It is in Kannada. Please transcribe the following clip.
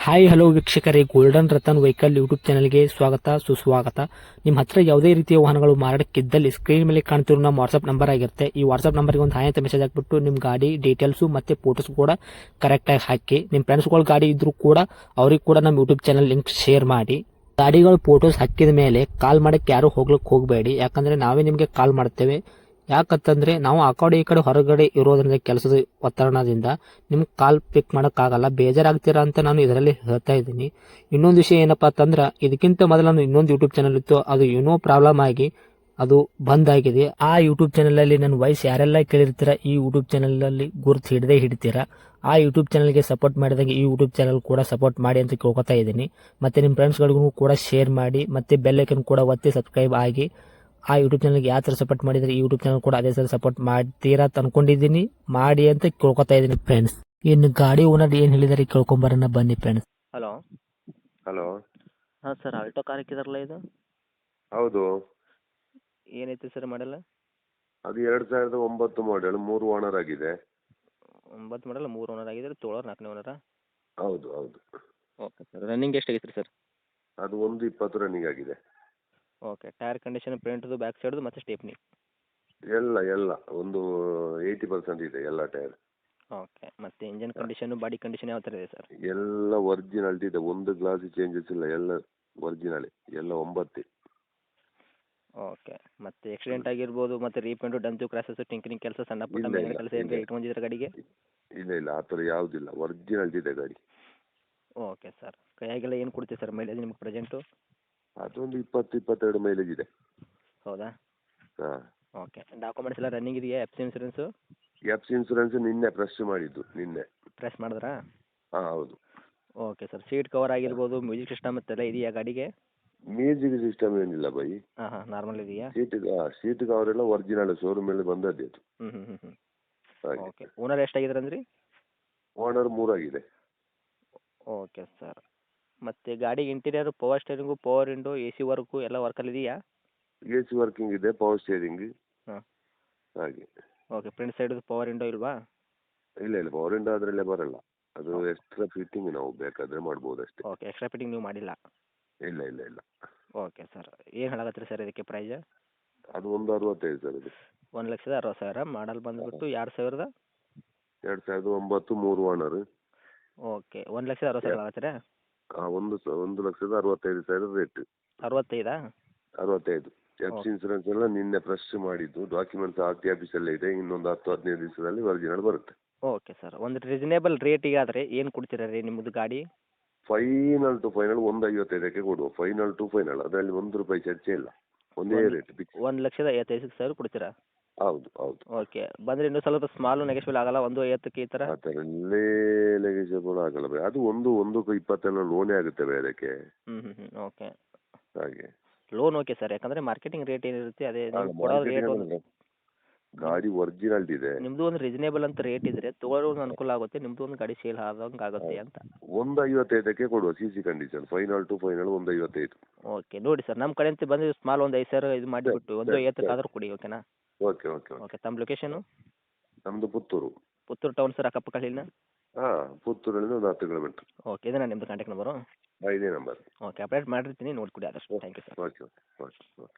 ಹಾಯ್ ಹಲೋ ವೀಕ್ಷಕರೇ, ಗೋಲ್ಡನ್ ರತನ್ ವೆಹಿಕಲ್ ಯೂಟ್ಯೂಬ್ ಚಾನಲ್ಗೆ ಸ್ವಾಗತ ಸುಸ್ವಾಗತ. ನಿಮ್ಮ ಹತ್ರ ಯಾವುದೇ ರೀತಿಯ ವಾಹನಗಳು ಮಾರಾಟಕ್ಕಿದ್ದಲ್ಲಿ ಸ್ಕ್ರೀನ್ ಮೇಲೆ ಕಾಣ್ತಿರೋ ನಮ್ಮ ವಾಟ್ಸ್ಆಪ್ ನಂಬರ್ ಆಗಿರುತ್ತೆ. ಈ ವಾಟ್ಸ್ಆಪ್ ನಂಬರ್ಗೆ ಒಂದು ಹಾಯ್ ಅಂತ ಮೆಸೇಜ್ ಹಾಕ್ಬಿಟ್ಟು ನಿಮ್ಮ ಗಾಡಿ ಡೀಟೇಲ್ಸು ಮತ್ತೆ ಫೋಟೋಸ್ ಕೂಡ ಕರೆಕ್ಟಾಗಿ ಹಾಕಿ. ನಿಮ್ಮ ಫ್ರೆಂಡ್ಸ್ಗಳ ಗಾಡಿ ಇದ್ರೂ ಕೂಡ ಅವ್ರಿಗೆ ಕೂಡ ನಮ್ಮ ಯೂಟ್ಯೂಬ್ ಚಾನಲ್ ಲಿಂಕ್ ಶೇರ್ ಮಾಡಿ. ಗಾಡಿಗಳು ಫೋಟೋಸ್ ಹಾಕಿದ ಮೇಲೆ ಕಾಲ್ ಮಾಡಕ್ಕೆ ಯಾರು ಹೋಗ್ಲಿಕ್ಕೆ ಹೋಗಬೇಡಿ, ಯಾಕಂದ್ರೆ ನಾವೇ ನಿಮಗೆ ಕಾಲ್ ಮಾಡ್ತೇವೆ. ಯಾಕಂತಂದ್ರೆ ನಾವು ಆ ಕಡೆ ಈ ಕಡೆ ಹೊರಗಡೆ ಇರೋದ್ರಿಂದ ಕೆಲಸದ ಒತ್ತಡದಿಂದ ನಿಮ್ಗೆ ಕಾಲ್ ಪಿಕ್ ಮಾಡೋಕ್ಕಾಗಲ್ಲ, ಬೇಜಾರಾಗ್ತೀರಾ ಅಂತ ನಾನು ಇದರಲ್ಲಿ ಹೇಳ್ತಾ ಇದ್ದೀನಿ. ಇನ್ನೊಂದು ವಿಷಯ ಏನಪ್ಪಾ ಅಂತಂದ್ರೆ, ಇದಕ್ಕಿಂತ ಮೊದಲು ನಾನು ಇನ್ನೊಂದು ಯೂಟ್ಯೂಬ್ ಚಾನಲ್ ಇತ್ತು, ಅದು ಏನೋ ಪ್ರಾಬ್ಲಮ್ ಆಗಿ ಅದು ಬಂದ್ ಆಗಿದೆ. ಆ ಯೂಟ್ಯೂಬ್ ಚಾನಲ್ ಅಲ್ಲಿ ನನ್ನ ವಾಯ್ಸ್ ಯಾರೆಲ್ಲ ಕೇಳಿರ್ತೀರಾ, ಈ ಯೂಟ್ಯೂಬ್ ಚಾನಲ್ ಅಲ್ಲಿ ಗುರುತು ಹಿಡದೇ ಹಿಡಿತೀರಾ. ಆ ಯೂಟ್ಯೂಬ್ ಚಾನಲ್ಗೆ ಸಪೋರ್ಟ್ ಮಾಡಿದಾಗ ಈ ಯೂಟ್ಯೂಬ್ ಚಾನಲ್ ಕೂಡ ಸಪೋರ್ಟ್ ಮಾಡಿ ಅಂತ ಕೇಳ್ಕೊತಾ ಇದ್ದೀನಿ. ಮತ್ತೆ ನಿಮ್ಮ ಫ್ರೆಂಡ್ಸ್ಗಳಿಗೂ ಕೂಡ ಶೇರ್ ಮಾಡಿ, ಮತ್ತೆ ಬೆಲ್ ಐಕನ್ ಕೂಡ ಒತ್ತಿ ಸಬ್ಸ್ಕ್ರೈಬ್ ಆಗಿ. ಆ ಯೂಟ್ಯೂಬ್ ಚಾನಲ್ಗೆ ಯಾವ ಥರ ಸಪೋರ್ಟ್ ಮಾಡಿದ್ರೆ ಈ ಯೂಟ್ಯೂಬ್ ಚಾನಲ್ ಕೂಡ ಅದೇ ಥರ ಸಪೋರ್ಟ್ ಮಾಡ್ತೀರಾ ಅಂತ ಅನ್ಕೊಂಡಿದ್ದೀನಿ. ಮಾಡಿ ಅಂತ ಕೇಳ್ಕೊತಾ ಇದ್ದೀನಿ ಫ್ರೆಂಡ್ಸ್. ಇನ್ನು ಗಾಡಿ ಓನರ್ ಏನು ಹೇಳಿದಾರೆ ಕೇಳ್ಕೊಂಬರೋಣ ಬನ್ನಿ ಫ್ರೆಂಡ್ಸ್. ಹಲೋ. ಹಲೋ. ಹಾಂ ಸರ್, ಆಲ್ಟೋ ಕಾರ್ ಹಾಕಿದಾರಲ್ಲ ಇದು? ಹೌದು. ಏನೈತಿ ಸರ್ ಮಾಡಲ್ಲ? ಅದು 2009 ಮಾಡೆಲ್, 3 ಓನರ್ ಆಗಿದೆ. 9 ಮಾಡಲ್ಲ, 3 ಓನರ್ ಆಗಿದ್ರೆ ತೊಗೊಳೋರು 4ನೇ ಓನರಾ? ಹೌದು ಹೌದು. ಓಕೆ ಸರ್, ರನ್ನಿಂಗ್ ಎಷ್ಟು ಆಗೈತೆ ರೀ ಸರ್? ಅದು 120 ರನ್ನಿಂಗ್ ಆಗಿದೆ. ಓಕೆ, ಟೈರ್ ಕಂಡೀಷನ್, ಫ್ರಂಟ್ದು ಬ್ಯಾಕ್ ಸೈಡ್ದು ಮತ್ತು ಸ್ಟೇಪ್ನಿ ಎಲ್ಲ ಒಂದು 80% ಇದೆ ಎಲ್ಲ ಟೈರ್. ಓಕೆ, ಮತ್ತು ಇಂಜನ್ ಕಂಡೀಷನು ಬಾಡಿ ಕಂಡೀಷನ್ ಯಾವ ಥರ ಇದೆ ಸರ್? ಎಲ್ಲ ಒರಿಜಿನಾಲಿಟಿ ಇದೆ, ಒಂದು ಗ್ಲಾಸ್ ಚೇಂಜಸ್ ಇಲ್ಲ, ಎಲ್ಲ ಒರಿಜಿನಲ್, ಎಲ್ಲ 9. ಓಕೆ, ಮತ್ತು ಆಕ್ಸಿಡೆಂಟ್ ಆಗಿರ್ಬೋದು, ಮತ್ತು ರೀಪೇಂಟು, ಡಂತು, ಕ್ರಾಸಸ್ಸು, ಟಿಂಕರಿಂಗ್ ಕೆಲಸ, ಸಣ್ಣ ಪುಟ್ಟ ಇಲ್ಲ ಮೇಲಿನ ಇಲ್ಲ ಕೆಲಸ ಏನಾರ ಇಲ್ಲ ಇಟ್ಕೊಂಡಿದ್ರೆ ಗಾಡಿಗೆ? ಇಲ್ಲ ಆ ಥರ ಯಾವುದಿಲ್ಲ, ಒರಿಜಿನಾಲಿಟಿ ಇದೆ ಗಾಡಿ. ಓಕೆ ಸರ್, ಕೈಯಾಗೆಲ್ಲ ಏನು ಕೊಡ್ತೀವಿ ಸರ್ ಮೈಲೇಜ್ ನಿಮ್ಗೆ ಪ್ರೆಸೆಂಟು? ಅದೊಂದು 20-22 ಮೈಲೇಜ್ ಇದೆ. ಹೌದಾ? ಹಾಂ. ಓಕೆ, ಡಾಕ್ಯುಮೆಂಟ್ಸ್ ಎಲ್ಲ ರನ್ನಿಂಗ್ ಇದೆಯಾ? F C insurance? F insurance ನಿನ್ನೆ ಫ್ರೆಶ್ ಮಾಡಿದ್ದು, ನಿನ್ನೆ. ಪ್ರೆಸ್ ಮಾಡಿದ್ರಾ? ಹಾಂ ಹೌದು. ಓಕೆ ಸರ್, ಸೀಟ್ ಕವರ್ ಆಗಿರ್ಬೋದು, ಮ್ಯೂಸಿಕ್ ಸಿಸ್ಟಮ್ ಮತ್ತೆಲ್ಲ ಇದೆಯಾ ಗಾಡಿಗೆ? ಮ್ಯೂಸಿಕ್ ಸಿಸ್ಟಮ್ ಏನಿಲ್ಲ ಬೈ. ಹಾಂ ನಾರ್ಮಲ್ ಇದೆಯಾ? ಸೀಟಿಗೆ ಅವರೆಲ್ಲ ಒರಿಜಿನಲ್ ಶೋರೂಮಲ್ಲಿ ಬಂದದ್ದೇ ಅದು. ಹ್ಞೂ ಹಾಗೆ. ಓಕೆ, ಓನರ್ ಎಷ್ಟಾಗಿದ್ದಾರೆ ಅಂದ್ರಿ? ಓನರ್ 3 ಆಗಿದೆ. ಓಕೆ ಸರ್, ಮತ್ತು ಗಾಡಿಗೆ interior power steering, power window, A C work ಎಲ್ಲ ವರ್ಕಲ್ಲಿ ಇದೆಯಾ? ಎ ಸಿ ವರ್ಕಿಂಗ್ ಇದೆ, ಪವರ್ ಸ್ಟೇರಿಂಗ್. ಹಾಂ. ಹಾಗೆ. ಓಕೆ, ಫ್ರಂಟ್ ಸೈಡ್ದು ಪವರ್ ವಿಂಡೋ ಇಲ್ವಾ? ಇಲ್ಲ ಪವರ್ ವಿಂಡೋ ಅದರಲ್ಲೇ ಬರಲ್ಲ, ಅದು ಎಕ್ಸ್ಟ್ರಾ ಫಿಟ್ಟಿಂಗ್ ನಾವು ಬೇಕಾದರೆ ಮಾಡ್ಬೋದು ಅಷ್ಟೇ. ಓಕೆ, ಎಕ್ಸ್ಟ್ರಾ ಫಿಟ್ಟಿಂಗ್ ನೀವು ಮಾಡಿಲ್ಲ? ಇಲ್ಲ. ಓಕೆ ಸರ್, ಏನು ಹೇಳಕತ್ತೀರಿ ಸರ್ ಇದಕ್ಕೆ ಪ್ರೈಸ್? ಅದು 165 ಸರ್ ಅದು. 1,60,000 ಮಾಡಲ್ ಬಂದುಬಿಟ್ಟು 2000? 2009 3 owner. Okay, 1,60,000 ಆಗತ್ತೀರಾ? 1,65,000 rate. 65? 65. F insurance ಎಲ್ಲ ನಿನ್ನೆ ಫ್ರೆಶ್ ಮಾಡಿದ್ದು, ಡಾಕ್ಯುಮೆಂಟ್ಸ್ ಆರ್ ಟಿ ಆಫೀಸಲ್ಲೇ ಇದೆ, ಇನ್ನೊಂದು 10-15 ದಿವಸದಲ್ಲಿ ಒರಿಜಿನಲ್ ಬರುತ್ತೆ. ಓಕೆ ಸರ್, ಒಂದು ರೀಸನೇಬಲ್ ರೇಟಿಗೆ ಆದರೆ ಏನು ಕೊಡ್ತೀರಾ ರೀ ನಿಮ್ಮದು ಗಾಡಿ? ಫೈನಲ್ ಟು ಫೈನಲ್ 155ಕ್ಕೆ ಕೊಡುವ, ಫೈನಲ್ ಟು ಫೈನಲ್, ಅದರಲ್ಲಿ ₹1 ಚರ್ಚೆ ಇಲ್ಲ, ಒಂದೇ ರೇಟ್ ಫಿಕ್ಸ್. 1,55,000 ಕೊಡ್ತೀರಾ? ಹೌದು. ಓಕೆ, ಬಂದರೆ ಇನ್ನೂ ಸ್ವಲ್ಪ ಸ್ಮಾಲು ನೆಗೆಶ್ಬಲ್ ಆಗಲ್ಲ, 1,50ಕ್ಕೆ ಈ ಥರ? ಆ ಥರ ನೆಗೆಷಿಯಬಲ್ ಆಗಲ್ಲ ಬೈ, ಅದು ಒಂದು 20 ಲೋನೇ ಆಗುತ್ತೆ ಬೈ ಅದಕ್ಕೆ. ಓಕೆ. ಹಾಗೆ. ಲೋನ್ ಓಕೆ ಸರ್, ಯಾಕಂದರೆ ಮಾರ್ಕೆಟಿಂಗ್ ರೇಟ್ ಏನಿರುತ್ತೆ ಅದೇ ನೀವು ಕೊಡೋ ರೇಟ್ ಒಂದು. ಗಾಡಿ ಒರಿಜಿನಾಲಿಟಿ ಇದೆ. ನಿಮ್ಮದು ಒಂದು ರೀಸನೇಬಲ್ ಅಂತ ರೇಟ್ ಇದ್ದರೆ ತೊಗೊಳೋರು ಅನುಕೂಲ ಆಗುತ್ತೆ, ನಿಮ್ಮದು ಒಂದು ಗಾಡಿ ಸೇಲ್ ಆದಂಗೆ ಆಗುತ್ತೆ ಅಂತ. 155ಕ್ಕೆ ಕೊಡುವ, ಸಿ ಸಿ condition, final to final 155. Okay, ನೋಡಿ ಸರ್, ನಮ್ಮ ಕಡೆಯಿಂದ ಬಂದು ಸ್ಮಾಲ್ ಒಂದು 5,000 ಇದು ಮಾಡಿಬಿಟ್ಟು 1,50ಕ್ಕೆ ಆದರೂ ಕೊಡಿ, ಓಕೆನಾ? ಓಕೆ. ಓಕೆ, ತಮ್ಮ ಲೊಕೇಶನು? ನಮ್ಮದು ಪುತ್ತೂರು. ಪುತ್ತೂರು ಟೌನ್ ಸರ್, ಅಕ್ಕಪಕ್ಕಲಿನ? ಹಾಂ, ಪುತ್ತೂರಲ್ಲಿ ಒಂದು 10 ಕಿಲೋಮೀಟ್ರ್. ಓಕೆ, ಇದೇನಾ ನಿಮ್ಮದು ಕಾಂಟ್ಯಾಕ್ಟ್ ನಂಬರು? ಇದೇ ನಂಬರ್. ಓಕೆ, ಅಪ್ಡೇಟ್ ಮಾಡಿರ್ತೀನಿ, ನೋಡ್ಕೊಡಿ ಆದಷ್ಟು. Thank you sir. ಓಕೆ.